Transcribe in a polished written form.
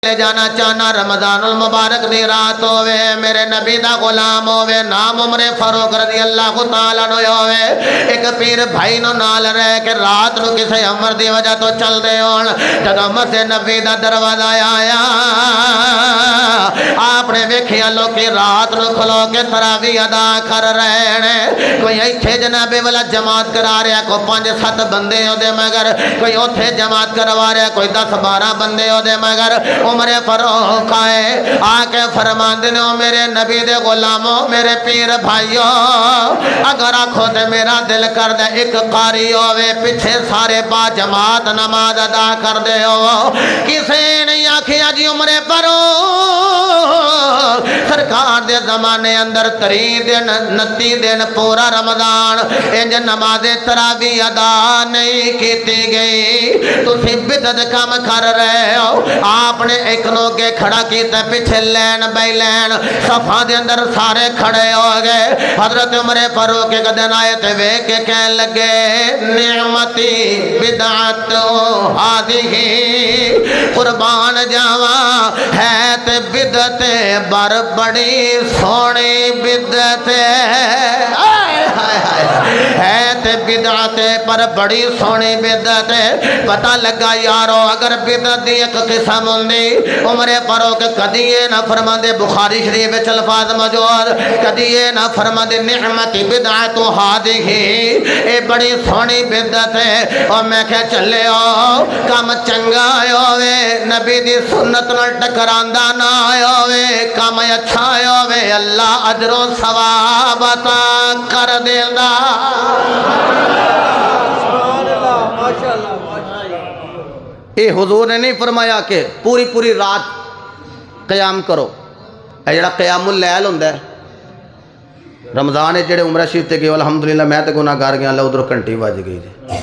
لے جانا چاہنا رمضان المبارک دی رات ہوئے میرے نبی دا غلام ہوئے نام عمر فاروق رضی اللہ تعالیٰ نو ہوئے ایک پیر بھائی نو نال رہے کہ رات نو کسے عمر دی وجہ تو چل دے ہون جب مسجد نبی دا دروازہ آیا آپ نے ویکھیا لوکی رات نو کھلو کے تراویح ادا کر رہے ہیں کوئی ایتھے جناب والا جماعت کرا رہا کوئی 5-7 بندے ہو دے مگر کوئی اوتھے جماعت کروا رہا کوئی 10-12 بندے ہو دے مگر عمر فاروق آئے آکے فرمان دینے میرے نبی دے غلاموں میرے پیر بھائیوں اگر آنکھوں دے میرا دل کر دے ایک قاری ہوئے پیچھے سارے با جماعت نماز ادا کر دے ہو کسے نہیں آکھیا جی عمر فاروق سرکار دے زمانے اندر 29 دن پورا رمضان انج نماز تراویح ادا نہیں کیتی گئی تو سی بدت کم کر رہے ہو آپ نے ایک نوکے کھڑا کیتا پیچھے لین بائی لین صفحہ دے اندر سارے کھڑے ہو گئے حضرت عمر فاروق کے دن آئے تھے وے کے کہنے لگے نعمتی بدعت ہادی قربان جاواں ہے تے بدعت بر بڑی سونی بدعت ہے تے بدعت پر بڑی سونی بدعت پتہ لگا یارو اگر بدعت دی ایک قسم ہوندی عمر فاروق کدی یہ نہ فرماندے بخاری شریف وچ الفاظ موجود کدی یہ نہ فرماندے نعمت بدعت ہادی اے بڑی سونی بدعت ہے اور میں کہ چلے او کم چنگا ہوئے نبی دی سنت نال ٹکراندا نہ ہوئے کم اچھا ہوئے اللہ اجر و ثواب عطا کر دیندا اے حضور نے نہیں فرمایا کہ پوری رات قیام کرو اے جڑا قیام اللیل ہوندا ہے رمضان جڑے عمرہ شریف تے گئے الحمدللہ میں تے گناہگار گیا اللہ ادھر گھنٹی بج گئی جی